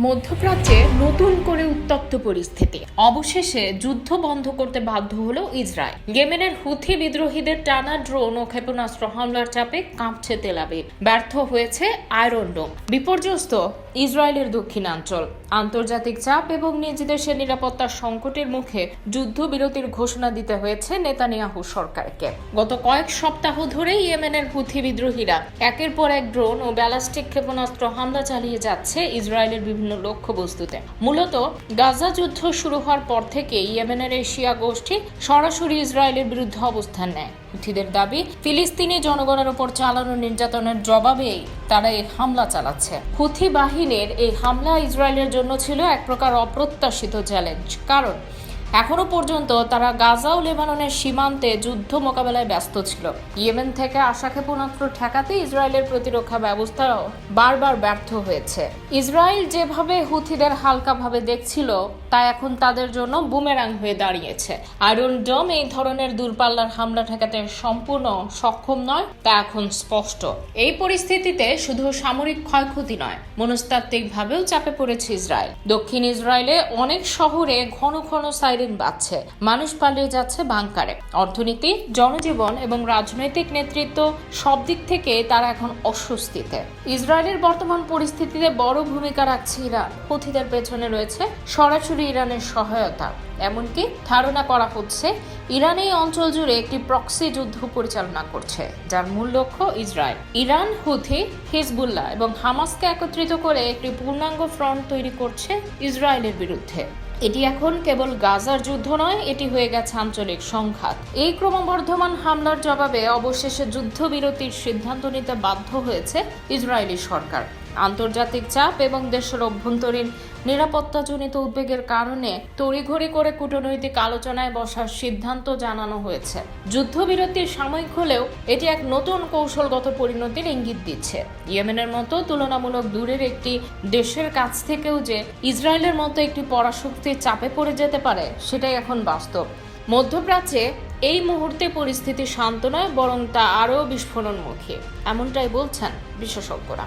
মধ্যপ্রাচ্যে নতুন করে উত্তপ্ত পরিস্থিতি। অবশেষে যুদ্ধ বন্ধ করতে বাধ্য হলো ইসরায়েল। ইয়েমেনের হুথি বিদ্রোহীদের টানা ড্রোন ও ক্ষেপণাস্ত্র হামলার চাপে কাঁপছে তেল আবিব। ব্যর্থ হয়েছে আয়রন ডোম। বিপর্যস্ত ইসরায়েলের দক্ষিণাঞ্চল। আন্তর্জাতিক চাপ এবং নিজ দেশের নিরাপত্তার সংকটের মুখে যুদ্ধবিরতির ঘোষণা দিতে হয়েছে নেতানিয়াহু সরকারকে। গত কয়েক সপ্তাহ ধরে ইয়েমেনের হুথি বিদ্রোহীরা একের পর এক ড্রোন ও ব্যালিস্টিক ক্ষেপণাস্ত্র হামলা চালিয়ে যাচ্ছে ইসরায়েলের বিভিন্ন লক্ষ্যবস্তুতে। মূলত গাজা যুদ্ধ শুরু হওয়ার পর থেকে ইয়েমেনের এই শিয়া গোষ্ঠী সরাসরি ইসরায়েলের বিরুদ্ধে অবস্থান নেয়। হুথিদের দাবি, ফিলিস্তিনি জনগণের উপর চালানো নির্যাতনের জবাবেই তারা এই হামলা চালাচ্ছে। হুথি বাহিনীর এই হামলা ইসরায়েলের জন্য ছিল এক প্রকার অপ্রত্যাশিত চ্যালেঞ্জ, কারণ এখনো পর্যন্ত তারা গাজা ও লেবাননের সীমান্তে যুদ্ধ মোকাবেলায় ব্যস্ত ছিল। ইয়েমেন থেকে আসা ক্ষেপণাস্ত্র ঠেকাতে ইসরায়েলের প্রতিরক্ষা ব্যবস্থাও বারবার ব্যর্থ হয়েছে। ইসরায়েল যেভাবে হুথিদের হালকাভাবে দেখছিল তা এখন তাদের জন্য বুমেরাং হয়ে দাঁড়িয়েছে। আয়রন ডোম এই ধরনের দূরপাল্লার হামলা ঠেকাতে সম্পূর্ণ সক্ষম নয় তা এখন স্পষ্ট। এই পরিস্থিতিতে শুধু সামরিক ক্ষয়ক্ষতি নয়, মনস্তাত্ত্বিকভাবেও চাপে পড়েছে ইসরায়েল। দক্ষিণ ইসরায়েলে অনেক শহরে ঘন ঘন সাইরেন বাজছে, মানুষ পালিয়ে যাচ্ছে বাংকারে। অর্থনীতি, জনজীবন এবং রাজনৈতিক নেতৃত্ব সব দিক থেকে তারা এখন অস্বস্তিতে। ইসরায়েলের বর্তমান পরিস্থিতিতে বড় ভূমিকা রাখছে ইরান। হুথিদের পেছনে রয়েছে সরাসরি ইরানের সহায়তা। এমনকি ধারণা করা হচ্ছে ইরান এই অঞ্চল জুড়ে একটি প্রক্সি যুদ্ধ পরিচালনা করছে, যার মূল লক্ষ্য ইসরায়েল। ইরান হুথি, হিজবুল্লাহ এবং হামাসকে একত্রিত করে একটি পূর্ণাঙ্গ ফ্রন্ট তৈরি করছে ইসরায়েলের বিরুদ্ধে। এটি এখন কেবল গাজার যুদ্ধ নয়, এটি হয়ে গেছে আঞ্চলিক সংঘাত। এই ক্রমবর্ধমান হামলার জবাবে অবশেষে যুদ্ধবিরতির সিদ্ধান্ত নিতে বাধ্য হয়েছে ইসরায়েলি সরকার। আন্তর্জাতিক চাপ এবং দেশের অভ্যন্তরীণ নিরাপত্তাজনিত উদ্বেগের কারণে তড়িঘড়ি করে কূটনৈতিক আলোচনায় বসার সিদ্ধান্ত জানানো হয়েছে। যুদ্ধবিরতির সাময়িক হলেও এটি এক নতুন কৌশলগত পরিণতির ইঙ্গিত দিচ্ছে। ইয়েমেনের মতো তুলনামূলক দূরের একটি দেশের কাছ থেকেও যে ইসরায়েলের মতো একটি পরাশক্তির চাপে পড়ে যেতে পারে, সেটাই এখন বাস্তব। মধ্যপ্রাচ্যে এই মুহূর্তে পরিস্থিতি শান্ত নয়, বরং তা আরও বিস্ফোরণমুখী, এমনটাই বলছেন বিশেষজ্ঞরা।